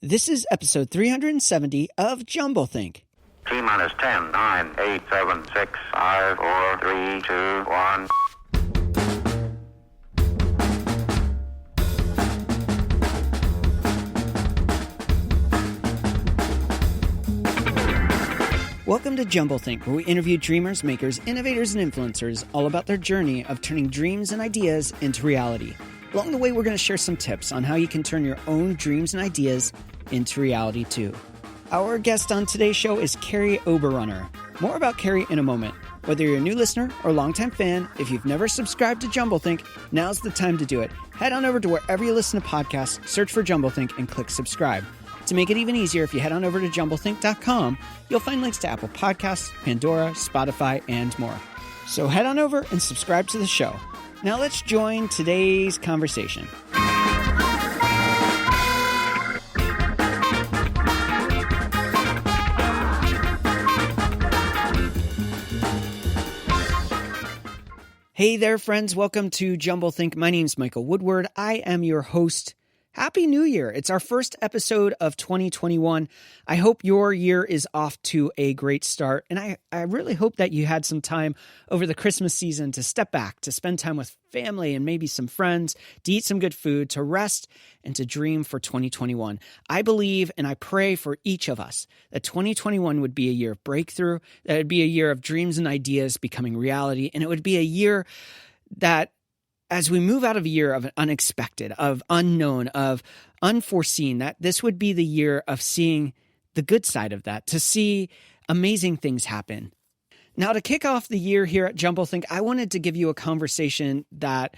This is episode 370 of Jumblethink. T minus 10, 9, 8, 7, 6, 5, 4, 3, 2, 1. Welcome to Jumblethink, where we interview dreamers, makers, innovators, and influencers all about their journey of turning dreams and ideas into reality. Along the way, we're going to share some tips on how you can turn your own dreams and ideas into reality too. Our guest on today's show is Kary Oberbrunner. More about Kary in a moment. Whether you're a new listener or longtime fan, if you've never subscribed to Jumblethink, now's the time to do it. Head on over to wherever you listen to podcasts, search for Jumblethink, and click subscribe. To make it even easier, if you head on over to jumblethink.com, you'll find links to Apple Podcasts, Pandora, Spotify, and more. So head on over and subscribe to the show. Now let's join today's conversation. Hey there, friends. Welcome to Jumblethink. My name's Michael Woodward. I am your host. Happy New Year. It's our first episode of 2021. I hope your year is off to a great start. And I really hope that you had some time over the Christmas season to step back, to spend time with family and maybe some friends, to eat some good food, to rest, and to dream for 2021. I believe and I pray for each of us that 2021 would be a year of breakthrough, that it would be a year of dreams and ideas becoming reality, and it would be a year that as we move out of a year of unexpected, of unknown, of unforeseen, that this would be the year of seeing the good side of that, to see amazing things happen. Now, to kick off the year here at Jumblethink, I wanted to give you a conversation that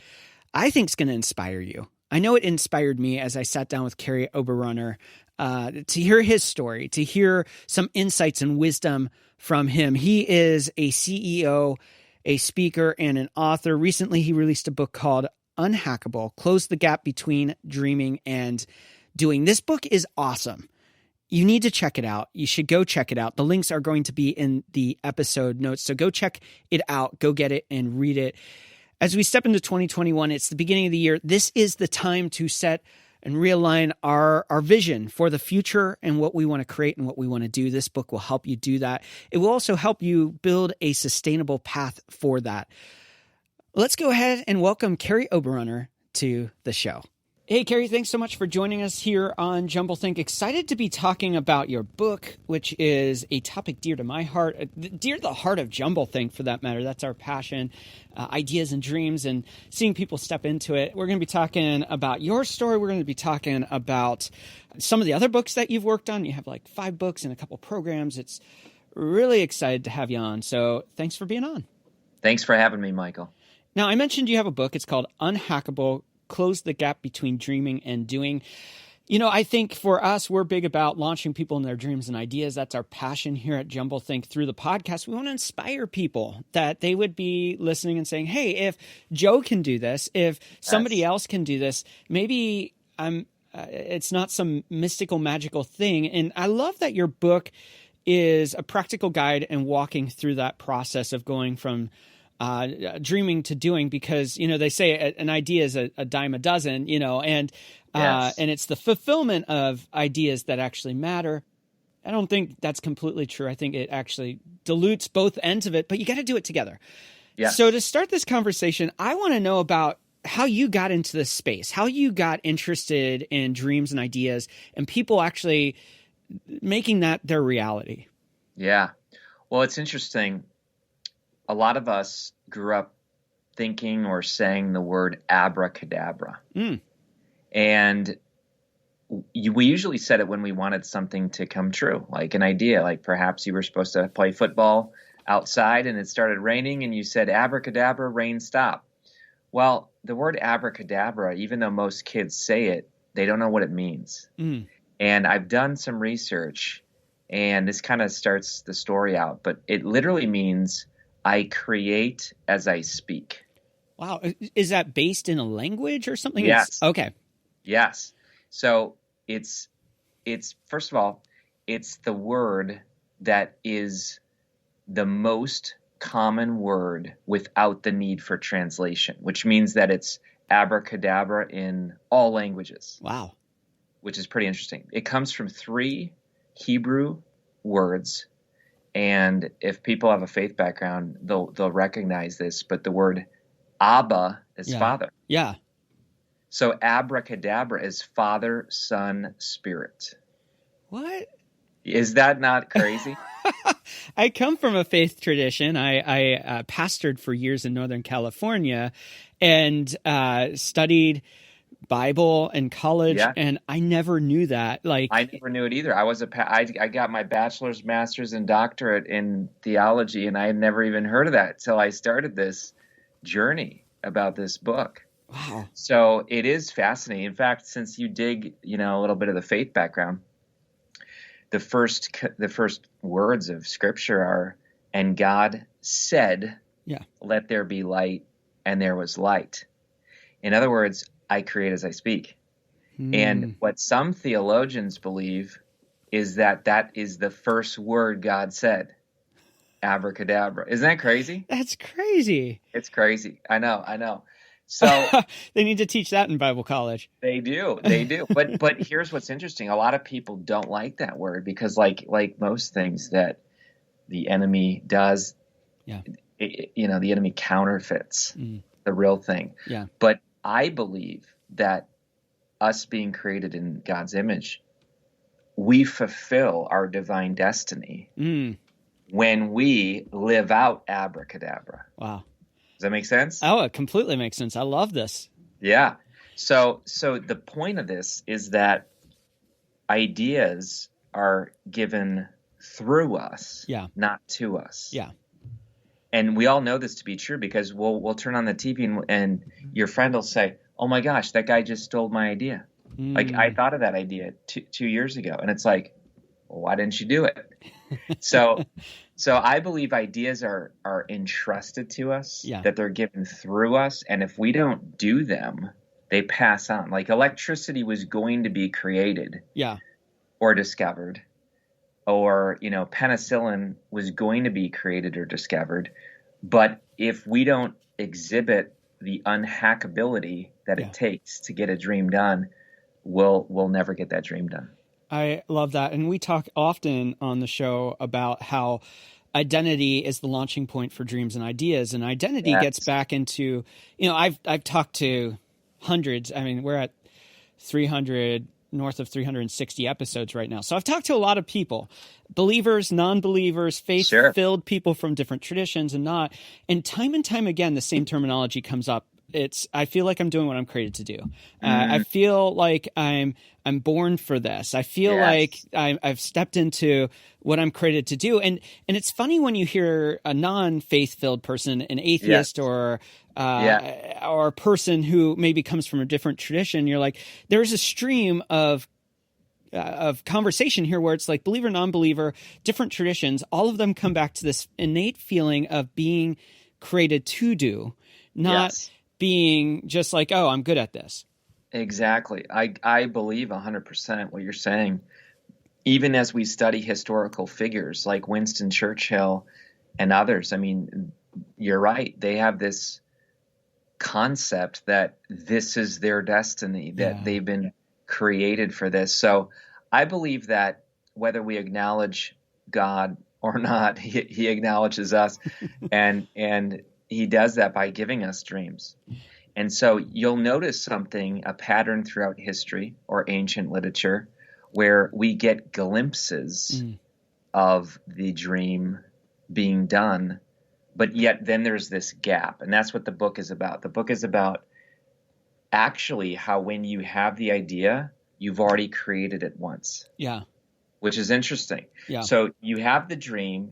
I think is going to inspire you. I know it inspired me as I sat down with Kary Oberbrunner to hear his story, to hear some insights and wisdom from him. He is a CEO, a speaker, and an author. Recently, he released a book called Unhackable, Close the Gap Between Dreaming and Doing. This book is awesome. You need to check it out. You should go check it out. The links are going to be in the episode notes, so go check it out. Go get it and read it. As we step into 2021, it's the beginning of the year. This is the time to set and realign our vision for the future and what we want to create and what we want to do. This book will help you do that. It will also help you build a sustainable path for that. Let's go ahead and welcome Kary Oberbrunner to the show. Hey, Kary, thanks so much for joining us here on Jumblethink. Excited to be talking about your book, which is a topic dear to my heart, dear to the heart of Jumblethink, for that matter. That's our passion, ideas and dreams, and seeing people step into it. We're going to be talking about your story. We're going to be talking about some of the other books that you've worked on. You have like 5 books and a couple programs. It's really excited to have you on. So thanks for being on. Thanks for having me, Michael. Now, I mentioned you have a book. It's called Unhackable, Close the Gap Between Dreaming and Doing. You know, I think for us, we're big about launching people in their dreams and ideas. That's our passion here at Jumblethink. Through the podcast, we want to inspire people that they would be listening and saying, hey, if Joe can do this, if somebody else can do this, maybe it's not some mystical, magical thing. And I love that your book is a practical guide and walking through that process of going from dreaming to doing, because, you know, they say an idea is a dime a dozen, you know, and it's the fulfillment of ideas that actually matter. I don't think that's completely true. I think it actually dilutes both ends of it, but you got to do it together. Yeah. So to start this conversation, I want to know about how you got into this space, how you got interested in dreams and ideas and people actually making that their reality. Yeah. Well, it's interesting. A lot of us grew up thinking or saying the word abracadabra. And we usually said it when we wanted something to come true, like an idea, like perhaps you were supposed to play football outside and it started raining and you said, abracadabra, rain stop. Well, the word abracadabra, even though most kids say it, they don't know what it means. And I've done some research, and this kind of starts the story out, but it literally means I create as I speak. Wow. Is that based in a language or something? Yes. Okay. Yes. So it's first of all, it's the word that is the most common word without the need for translation, which means that it's abracadabra in all languages. Wow. which is pretty interesting. It comes from 3 Hebrew words, and if people have a faith background, they'll recognize this. But the word Abba is Father. Yeah. So abracadabra is Father, Son, Spirit. What? Is that not crazy? I come from a faith tradition. I pastored for years in Northern California and studied Bible in college, and I never knew that. Like, I never knew it either. I got my bachelor's, master's, and doctorate in theology, and I had never even heard of that till I started this journey about this book. Wow. So it is fascinating. In fact, since you dig, a little bit of the faith background, the first words of Scripture are, "And God said, let there be light, and there was light." In other words, I create as I speak. And what some theologians believe is that is the first word God said. Abracadabra. Isn't that crazy? That's crazy. It's crazy. I know. So they need to teach that in Bible college. They do. But here's what's interesting. A lot of people don't like that word because like most things that the enemy does, the enemy counterfeits the real thing. Yeah. But I believe that us being created in God's image, we fulfill our divine destiny when we live out abracadabra. Wow. Does that make sense? Oh, it completely makes sense. I love this. Yeah. So the point of this is that ideas are given through us, not to us. Yeah. And we all know this to be true because we'll turn on the TV and your friend will say, "Oh my gosh, that guy just stole my idea." Like, I thought of that idea 2 years ago. And it's like, well, why didn't you do it? So I believe ideas are entrusted to us, that they're given through us. And if we don't do them, they pass on. Like electricity was going to be created or discovered, or, penicillin was going to be created or discovered. But if we don't exhibit the unhackability that it takes to get a dream done, we'll never get that dream done. I love that. And we talk often on the show about how identity is the launching point for dreams and ideas. And identity gets back into, I've talked to hundreds. I mean, we're at 300, north of 360 episodes right now. So I've talked to a lot of people, believers, non-believers, faith-filled people from different traditions and not. And time again, the same terminology comes up. I feel like I'm doing what I'm created to do. I feel like I'm born for this. I feel like I've stepped into what I'm created to do. And it's funny when you hear a non-faith filled person, an atheist or a person who maybe comes from a different tradition. You're like, there's a stream of conversation here where it's like believer, non-believer, different traditions. All of them come back to this innate feeling of being created to do, not being just like, oh, I'm good at this. Exactly. I believe 100% what you're saying. Even as we study historical figures like Winston Churchill and others, I mean, you're right. They have this concept that this is their destiny, that they've been created for this. So I believe that whether we acknowledge God or not, he acknowledges us and he does that by giving us dreams. And so you'll notice a pattern throughout history or ancient literature where we get glimpses of the dream being done, but yet then there's this gap. And that's what the book is about. The book is about actually how when you have the idea, you've already created it once. Yeah. Which is interesting. Yeah. So you have the dream,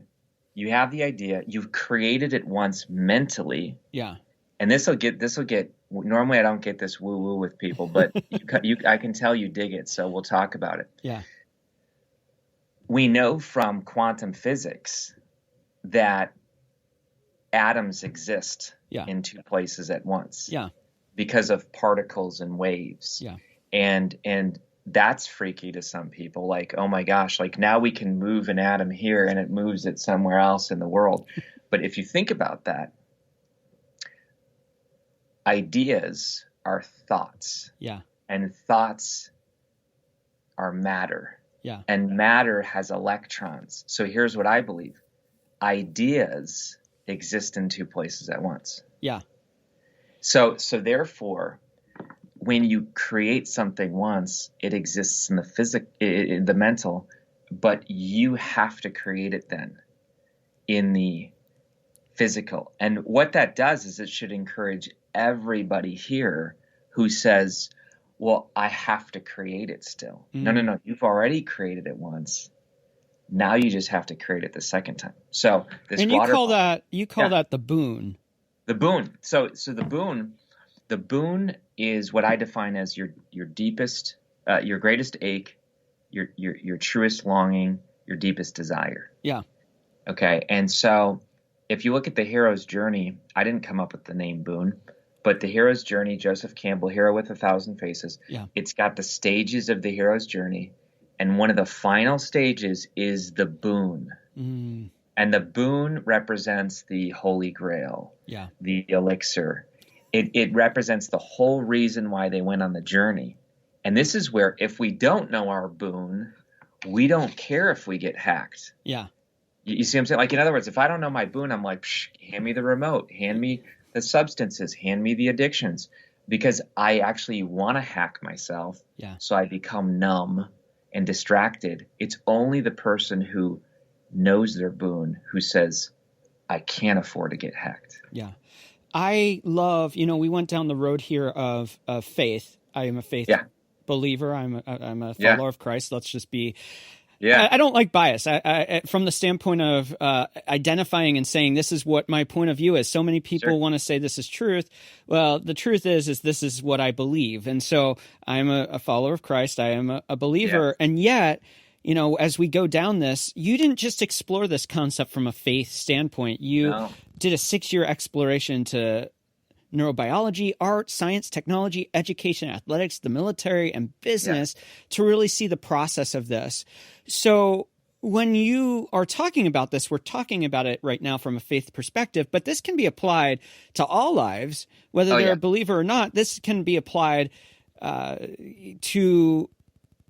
you have the idea, you've created it once mentally. Yeah. And this will get, normally I don't get this woo woo with people, but I can tell you dig it. So we'll talk about it. Yeah. We know from quantum physics that atoms exist in two places at once. Yeah. Because of particles and waves. Yeah. And that's freaky to some people. Like, oh my gosh, like now we can move an atom here and it moves it somewhere else in the world. But if you think about that, ideas are thoughts. Yeah. And thoughts are matter. Yeah. And matter has electrons. So here's what I believe. Ideas exist in two places at once. Yeah. So therefore, when you create something once, it exists in the mental, but you have to create it then in the physical. And what that does is it should encourage everybody here who says, well, I have to create it still. No. You've already created it once. Now you just have to create it the second time. So this and you call that the boon. The boon. So the boon is what I define as your deepest, your greatest ache, your truest longing, your deepest desire. Yeah. Okay. And so if you look at the hero's journey, I didn't come up with the name boon, but the hero's journey, Joseph Campbell, Hero with 1,000 Faces. Yeah. It's got the stages of the hero's journey. And one of the final stages is the boon. Mm. And the boon represents the Holy Grail, the Elixir. It represents the whole reason why they went on the journey. And this is where if we don't know our boon, we don't care if we get hacked. Yeah. You see what I'm saying? Like, in other words, if I don't know my boon, I'm like, hand me the remote, hand me the substances, hand me the addictions, because I actually want to hack myself. Yeah. So I become numb and distracted. It's only the person who knows their boon who says, I can't afford to get hacked. Yeah. I love, we went down the road here of faith. I am a faith believer. I'm a follower of Christ. Let's just be, I don't like bias. I from the standpoint of identifying and saying, this is what my point of view is. So many people want to say this is truth. Well, the truth is this is what I believe. And so I'm a follower of Christ. I am a believer. Yes. And yet, as we go down this, you didn't just explore this concept from a faith standpoint. You did a 6-year exploration to neurobiology, art, science, technology, education, athletics, the military, and business to really see the process of this. So when you are talking about this, we're talking about it right now from a faith perspective, but this can be applied to all lives, whether they're a believer or not. This can be applied to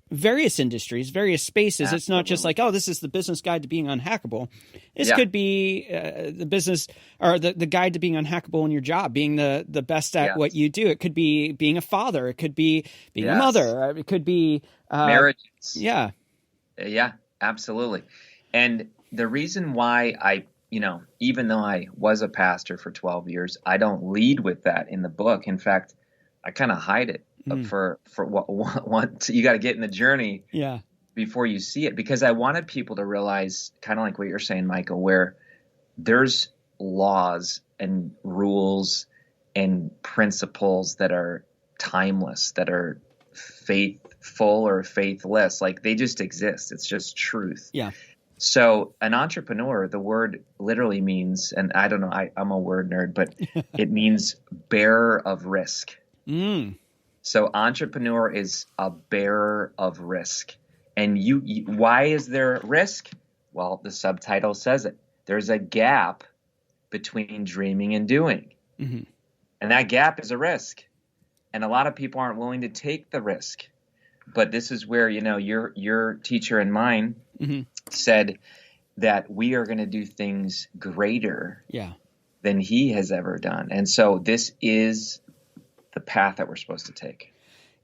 various industries, various spaces. Absolutely. It's not just like, this is the business guide to being unhackable. This could be the business or the guide to being unhackable in your job, being the best at what you do. It could be being a father. It could be being a mother. It could be marriages. Yeah. Yeah, absolutely. And the reason why I, even though I was a pastor for 12 years, I don't lead with that in the book. In fact, I kind of hide it. For what you got to get in the journey before you see it, because I wanted people to realize, kind of like what you're saying, Michael, where there's laws and rules and principles that are timeless, that are faithful or faithless. Like, they just exist. It's just truth. Yeah. So an entrepreneur, the word literally means, and I don't know, I'm a word nerd, but it means bearer of risk. So entrepreneur is a bearer of risk. And you why is there risk? Well, the subtitle says it. There's a gap between dreaming and doing. Mm-hmm. And that gap is a risk. And a lot of people aren't willing to take the risk. But this is where, your teacher and mine said that we are going to do things greater than he has ever done. And so this is the path that we're supposed to take.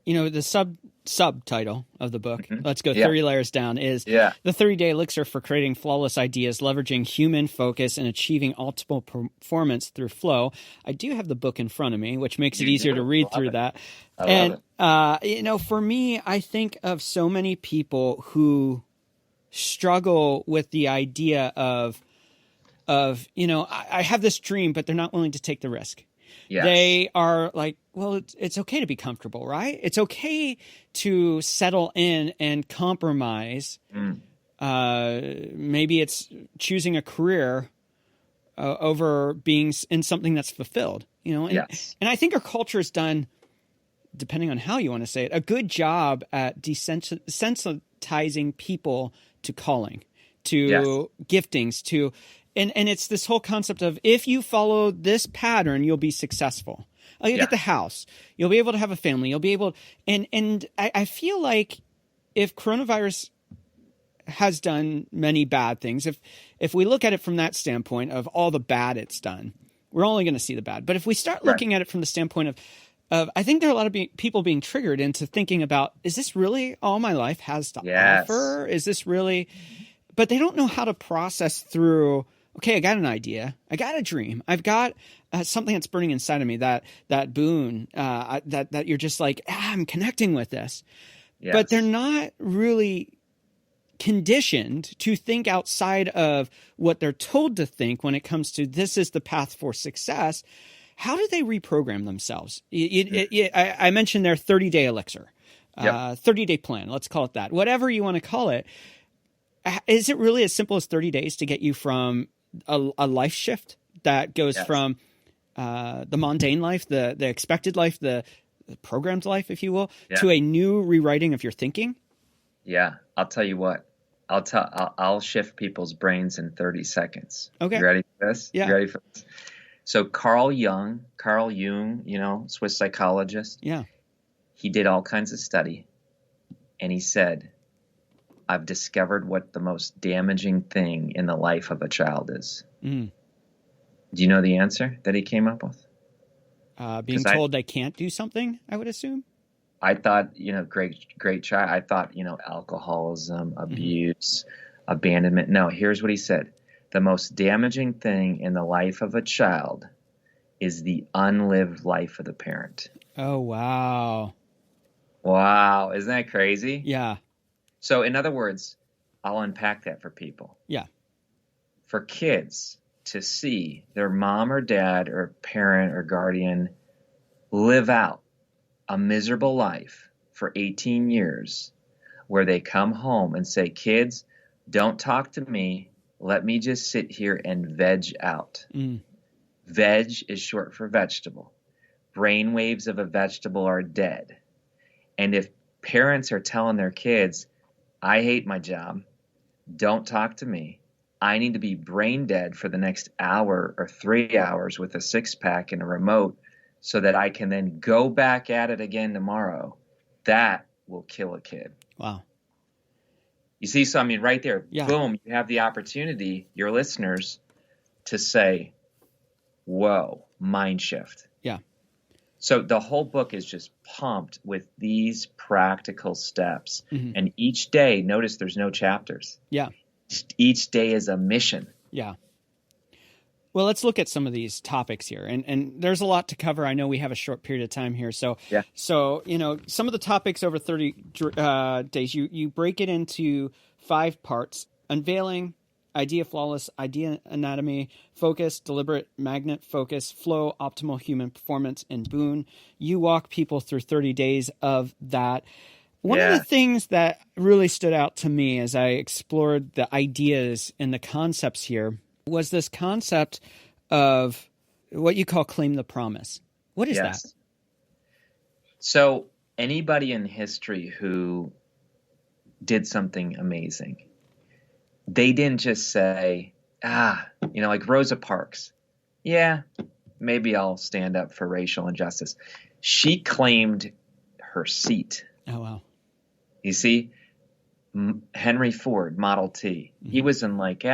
The subtitle of the book, let's go 30 layers down, is the 30-day elixir for creating flawless ideas, leveraging human focus and achieving optimal performance through flow. I do have the book in front of me, which makes it easier to read through that. And, for me, I think of so many people who struggle with the idea of I have this dream, but they're not willing to take the risk. Yes. They are like, well, it's okay to be comfortable, right? It's okay to settle in and compromise. Maybe it's choosing a career over being in something that's fulfilled, And I think our culture has done, depending on how you want to say it, a good job at desensitizing people to calling, to giftings, to... And it's this whole concept of, if you follow this pattern, you'll be successful. You'll get the house. You'll be able to have a family. You'll be able... And I feel like if coronavirus has done many bad things, if we look at it from that standpoint of all the bad it's done, we're only going to see the bad. But if we start looking at it from the standpoint of I think there are a lot of people being triggered into thinking about, is this really all my life has to offer? Is this really, but they don't know how to process through, okay, I got an idea. I got a dream. I've got something that's burning inside of me, that boon, that you're just like, I'm connecting with this. Yes. But they're not really conditioned to think outside of what they're told to think when it comes to this is the path for success. How do they reprogram themselves? I mentioned their 30-day elixir, 30-day plan. Let's call it that. Whatever you want to call it. Is it really as simple as 30 days to get you from a life shift that goes from the mundane life, the expected life, the programmed life, if you will, to a new rewriting of your thinking? Yeah, I'll tell you what. I'll shift people's brains in 30 seconds. Okay. You ready for this? Yeah. You ready for this? So Carl Jung, Swiss psychologist. Yeah. He did all kinds of study, and he said, I've discovered what the most damaging thing in the life of a child is. Mm. Do you know the answer that he came up with? Being told they can't do something, I would assume. I thought, great child. I thought, alcoholism, abuse, abandonment. No, here's what he said. The most damaging thing in the life of a child is the unlived life of the parent. Oh, wow. Wow. Isn't that crazy? Yeah. So in other words, I'll unpack that for people. Yeah. For kids to see their mom or dad or parent or guardian live out a miserable life for 18 years where they come home and say, kids, don't talk to me. Let me just sit here and veg out. Mm. Veg is short for vegetable. Brain waves of a vegetable are dead. And if parents are telling their kids, I hate my job, don't talk to me, I need to be brain dead for the next hour or 3 hours with a 6-pack and a remote so that I can then go back at it again tomorrow, that will kill a kid. Wow. You see, so I mean, right there, boom, you have the opportunity, your listeners, to say, whoa, mind shift. Yeah. So the whole book is just pumped with these practical steps. Mm-hmm. And each day, notice there's no chapters. Yeah. Each day is a mission. Yeah. Well, let's look at some of these topics here. And there's a lot to cover. I know we have a short period of time here. So, some of the topics over 30 days, you break it into 5 parts: unveiling, idea flawless, idea anatomy, focus, deliberate magnet, focus, flow, optimal human performance, and boon. You walk people through 30 days of that. One of the things that really stood out to me as I explored the ideas and the concepts here was this concept of what you call claim the promise. What is that? So anybody in history who did something amazing, they didn't just say, like Rosa Parks. Yeah, maybe I'll stand up for racial injustice. She claimed her seat. Oh, wow. You see, Henry Ford, Model T, he wasn't like,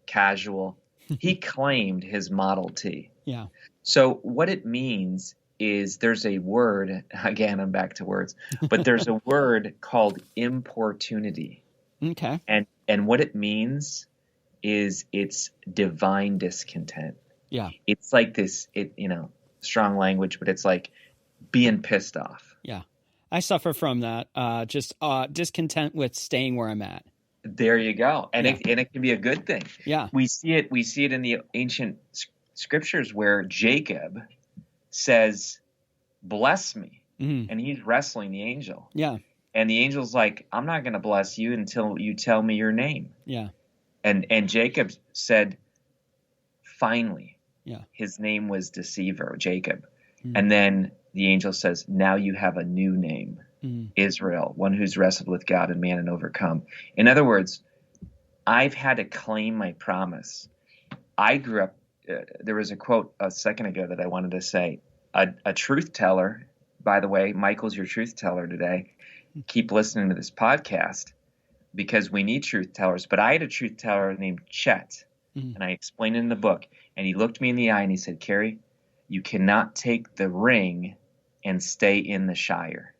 casual. He claimed his Model T. Yeah. So what it means is there's a word, again, I'm back to words, but there's a word called importunity. Okay. And what it means is it's divine discontent. Yeah. It's like this, strong language, but it's like being pissed off. Yeah. I suffer from that. Just discontent with staying where I'm at. There you go. And it can be a good thing. Yeah. We see it in the ancient scriptures where Jacob says, bless me. Mm-hmm. And he's wrestling the angel. Yeah. And the angel's like, I'm not going to bless you until you tell me your name. Yeah. And Jacob said, finally, yeah, his name was Deceiver, Jacob. Mm-hmm. And then the angel says, now you have a new name. Israel, one who's wrestled with God and man and overcome. In other words, I've had to claim my promise. I grew up, there was a quote a second ago that I wanted to say. A truth teller, by the way, Michael's your truth teller today. keep listening to this podcast because we need truth tellers. But I had a truth teller named Chet, and I explained it in the book. And he looked me in the eye and he said, Kary, you cannot take the ring and stay in the Shire.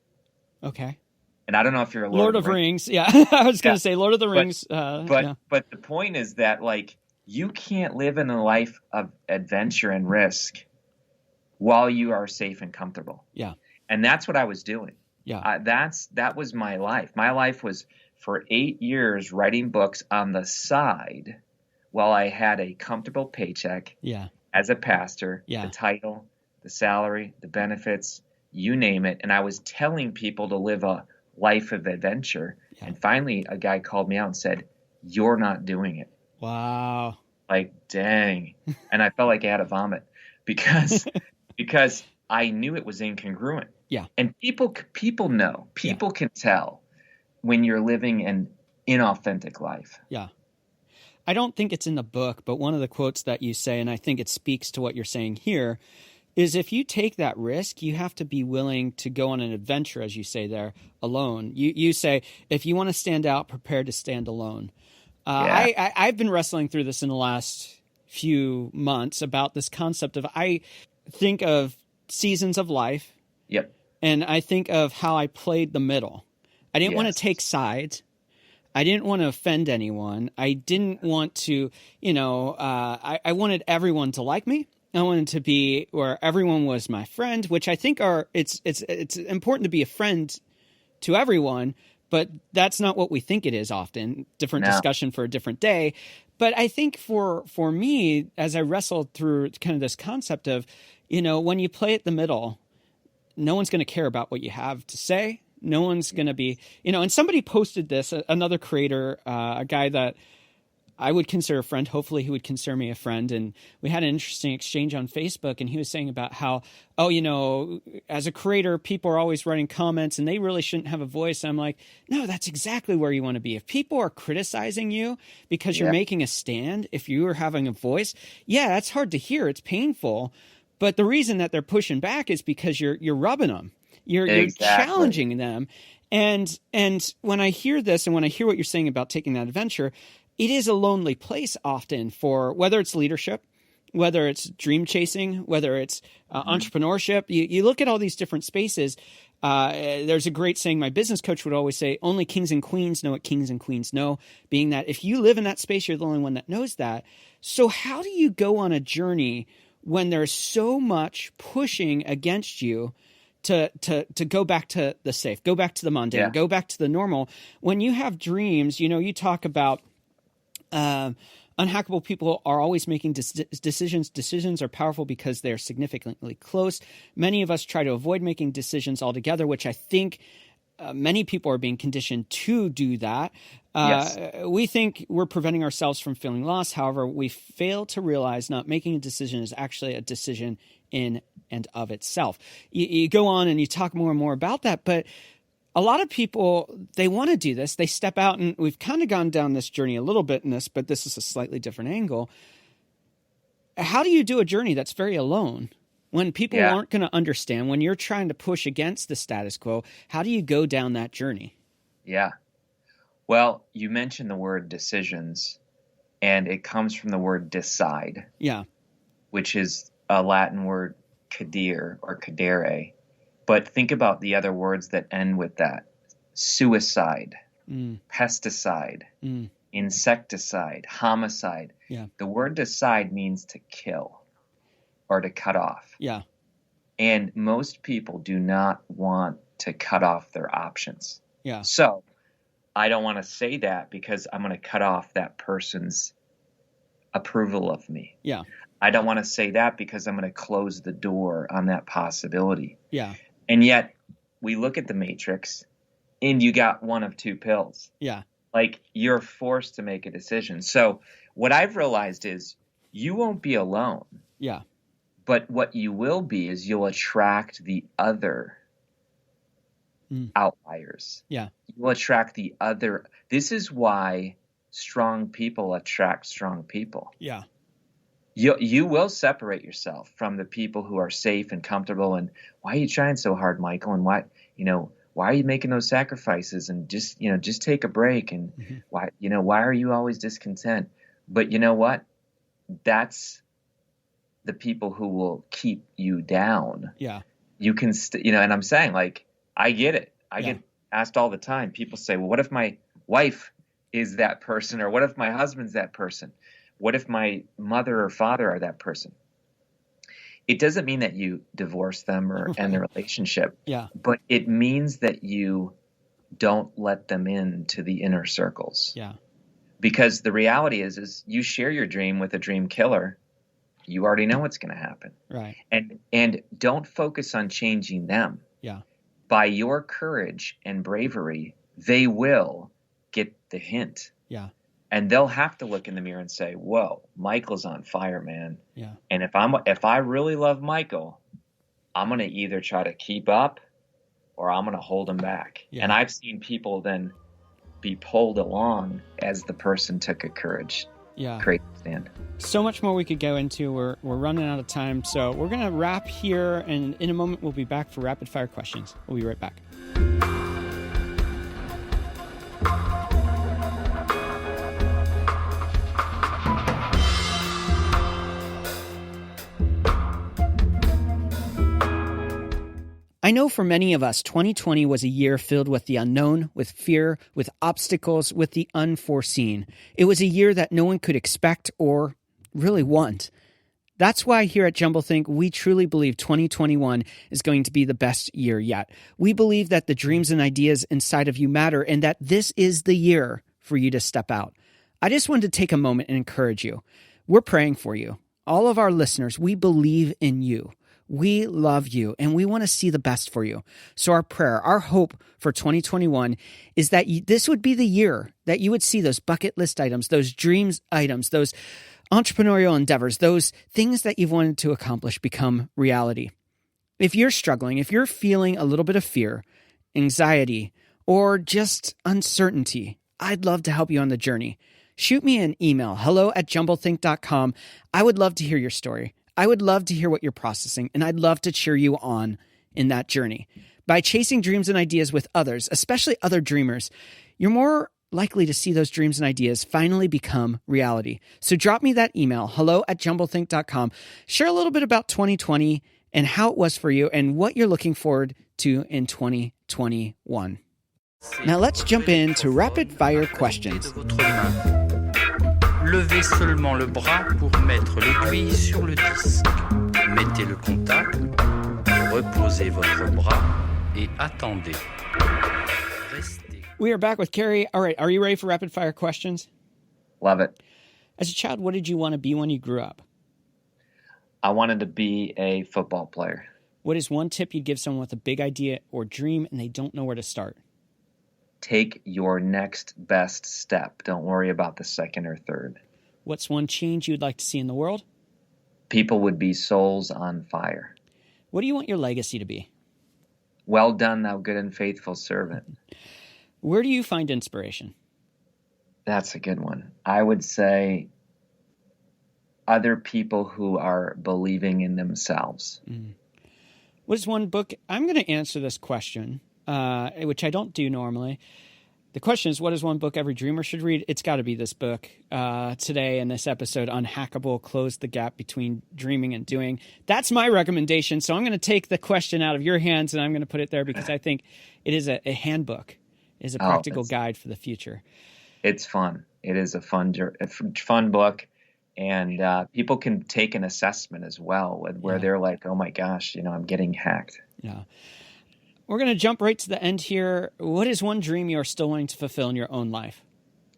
Okay. And I don't know if you're a Lord of Rings. Yeah. I was going to say Lord of the Rings. But the point is that, like, you can't live in a life of adventure and risk while you are safe and comfortable. Yeah. And that's what I was doing. Yeah. That was my life. My life was for 8 years writing books on the side while I had a comfortable paycheck. Yeah. As a pastor, yeah. The title, the salary, the benefits, you name it. And I was telling people to live a life of adventure. Yeah. And finally, a guy called me out and said, you're not doing it. Wow. Like, dang. And I felt like I had to vomit because I knew it was incongruent. Yeah. And people know, people can tell when you're living an inauthentic life. Yeah. I don't think it's in the book, but one of the quotes that you say, and I think it speaks to what you're saying here, is if you take that risk, you have to be willing to go on an adventure, as you say there, alone. You say, if you want to stand out, prepare to stand alone. I've been wrestling through this in the last few months about this concept of, I think of seasons of life. Yep. And I think of how I played the middle. I didn't want to take sides. I didn't want to offend anyone. I didn't want to, I wanted everyone to like me. I wanted to be where everyone was my friend, which I think it's important to be a friend to everyone, but that's not what we think it is often. Different discussion for a different day. But I think for me, as I wrestled through kind of this concept of, when you play at the middle, no one's going to care about what you have to say. No one's going to be, and somebody posted this, another creator, a guy that I would consider a friend. Hopefully he would consider me a friend. And we had an interesting exchange on Facebook, and he was saying about how, as a creator, people are always writing comments and they really shouldn't have a voice. And I'm like, no, that's exactly where you want to be. If people are criticizing you because you're making a stand, if you are having a voice, that's hard to hear. It's painful. But the reason that they're pushing back is because you're rubbing them. You're challenging them. And when I hear this and when I hear what you're saying about taking that adventure, it is a lonely place often for whether it's leadership, whether it's dream chasing, whether it's entrepreneurship. You look at all these different spaces. There's a great saying my business coach would always say, only kings and queens know what kings and queens know, being that if you live in that space, you're the only one that knows that. So how do you go on a journey when there's so much pushing against you to go back to the safe, go back to the mundane, go back to the normal? When you have dreams, you talk about unhackable people are always making decisions. Decisions are powerful because they're significantly close. Many of us try to avoid making decisions altogether, which I think many people are being conditioned to do that. We think we're preventing ourselves from feeling lost. However, we fail to realize not making a decision is actually a decision in and of itself. You go on and you talk more and more about that, but a lot of people, they want to do this. They step out, and we've kind of gone down this journey a little bit in this, but this is a slightly different angle. How do you do a journey that's very alone when people aren't going to understand, when you're trying to push against the status quo? How do you go down that journey? Yeah. Well, you mentioned the word decisions, and it comes from the word decide. Yeah. Which is a Latin word cadere or cadere. But think about the other words that end with that. Suicide, pesticide, insecticide, homicide. Yeah. The word decide means to kill or to cut off. Yeah. And most people do not want to cut off their options. Yeah. So I don't want to say that because I'm going to cut off that person's approval of me. Yeah. I don't want to say that because I'm going to close the door on that possibility. Yeah. And yet we look at the Matrix and you got one of two pills. Yeah. Like you're forced to make a decision. So what I've realized is you won't be alone. Yeah. But what you will be is you'll attract the other outliers. Yeah. You'll attract the other. This is why strong people attract strong people. Yeah. You will separate yourself from the people who are safe and comfortable. And why are you trying so hard, Michael? And why why are you making those sacrifices? And just take a break. And why are you always discontent? But you know what? That's the people who will keep you down. Yeah. You can, and I'm saying, like, I get it. I get asked all the time. People say, well, what if my wife is that person? Or what if my husband's that person? What if my mother or father are that person? It doesn't mean that you divorce them or end the relationship. Yeah. But it means that you don't let them into the inner circles. Yeah. Because the reality is you share your dream with a dream killer, you already know what's going to happen. Right. And don't focus on changing them. Yeah. By your courage and bravery, they will get the hint. Yeah. And they'll have to look in the mirror and say, whoa, Michael's on fire, man. Yeah. And if I really love Michael, I'm going to either try to keep up or I'm going to hold him back. Yeah. And I've seen people then be pulled along as the person took a courage. Crazy stand. So much more we could go into. We're running out of time. So we're going to wrap here. And in a moment, we'll be back for rapid fire questions. We'll be right back. I know for many of us, 2020 was a year filled with the unknown, with fear, with obstacles, with the unforeseen. It was a year that no one could expect or really want. That's why here at Jumblethink, we truly believe 2021 is going to be the best year yet. We believe that the dreams and ideas inside of you matter and that this is the year for you to step out. I just wanted to take a moment and encourage you. We're praying for you. All of our listeners, we believe in you. We love you, and we want to see the best for you. So our prayer, our hope for 2021 is that this would be the year that you would see those bucket list items, those dreams items, those entrepreneurial endeavors, those things that you've wanted to accomplish become reality. If you're struggling, if you're feeling a little bit of fear, anxiety, or just uncertainty, I'd love to help you on the journey. Shoot me an email, hello@jumblethink.com. I would love to hear your story. I would love to hear what you're processing, and I'd love to cheer you on in that journey. By chasing dreams and ideas with others, especially other dreamers, you're more likely to see those dreams and ideas finally become reality. So drop me that email, hello@jumblethink.com. Share a little bit about 2020 and how it was for you and what you're looking forward to in 2021. Now let's jump into rapid fire questions. Levez seulement le bras pour mettre l'aiguille sur le disque. Mettez le contact, reposez votre bras et attendez. Restez. We are back with Kary. All right, are you ready for rapid fire questions? Love it. As a child, what did you want to be when you grew up? I wanted to be a football player. What is one tip you'd give someone with a big idea or dream and they don't know where to start? Take your next best step. Don't worry about the second or third. What's one change you'd like to see in the world? People would be souls on fire. What do you want your legacy to be? Well done, thou good and faithful servant. Where do you find inspiration? That's a good one. I would say other people who are believing in themselves. What is one book? I'm going to answer this question. Which I don't do normally. The question is, what is one book every dreamer should read? It's got to be this book. Today in this episode, Unhackable, Close the Gap Between Dreaming and Doing. That's my recommendation. So I'm going to take the question out of your hands and I'm going to put it there because I think it is a handbook, is a practical guide for the future. It's fun. It is a fun book. And people can take an assessment as well where they're like, oh my gosh, I'm getting hacked. Yeah. We're going to jump right to the end here. What is one dream you are still wanting to fulfill in your own life?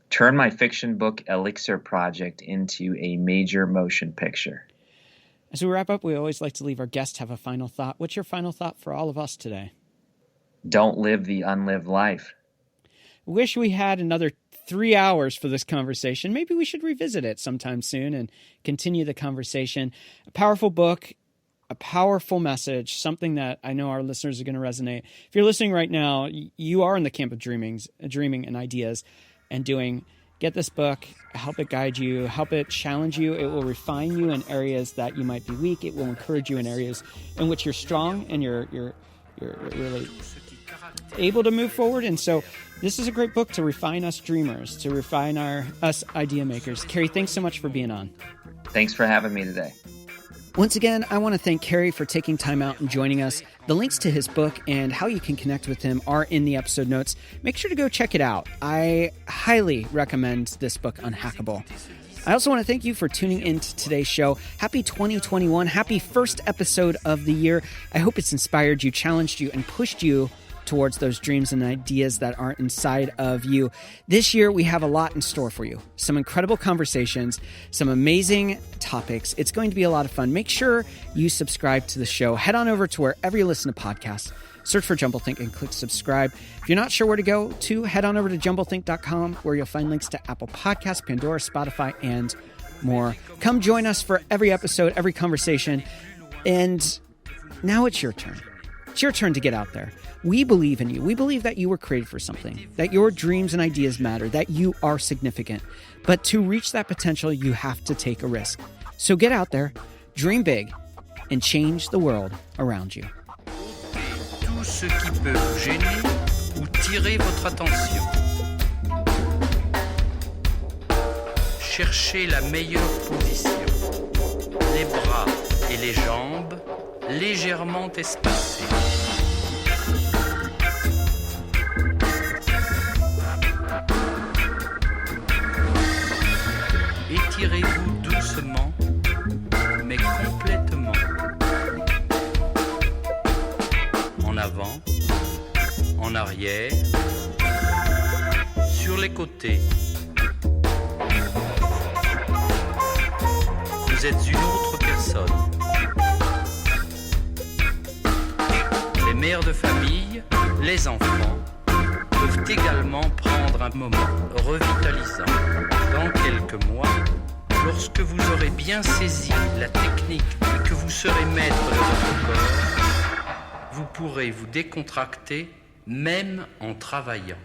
Turn my fiction book, Elixir project, into a major motion picture. As we wrap up, we always like to leave our guests have a final thought. What's your final thought for all of us today? Don't live the unlived life. Wish we had another 3 hours for this conversation. Maybe we should revisit it sometime soon and continue the conversation. A powerful book. A powerful message, something that I know our listeners are going to resonate. If you're listening right now, you are in the camp of dreaming and ideas and doing. Get this book, help it guide you, help it challenge you. It will refine you in areas that you might be weak. It will encourage you in areas in which you're strong and you're really able to move forward. And so this is a great book to refine us dreamers, to refine us idea makers. Kary, thanks so much for being on. Thanks for having me today. Once again, I want to thank Kary for taking time out and joining us. The links to his book and how you can connect with him are in the episode notes. Make sure to go check it out. I highly recommend this book, Unhackable. I also want to thank you for tuning into today's show. Happy 2021. Happy first episode of the year. I hope it's inspired you, challenged you, and pushed you towards those dreams and ideas that aren't inside of you. This year, we have a lot in store for you. Some incredible conversations, some amazing topics. It's going to be a lot of fun. Make sure you subscribe to the show. Head on over to wherever you listen to podcasts. Search for Jumblethink and click subscribe. If you're not sure where to go to, head on over to jumblethink.com, where you'll find links to Apple Podcasts, Pandora, Spotify, and more. Come join us for every episode, every conversation. And now it's your turn. It's your turn to get out there. We believe in you. We believe that you were created for something, that your dreams and ideas matter, that you are significant. But to reach that potential, you have to take a risk. So get out there, dream big, and change the world around you. Tout ce qui peut vous gêner ou tirer votre attention. Cherchez la meilleure position. Les bras et les jambes légèrement espacés. Étirez-vous doucement, mais complètement. En avant, en arrière, sur les côtés. Vous êtes une autre personne. Les mères de famille, les enfants, peuvent également prendre un moment revitalisant. Dans quelques mois, lorsque vous aurez bien saisi la technique et que vous serez maître de votre corps, vous pourrez vous décontracter même en travaillant.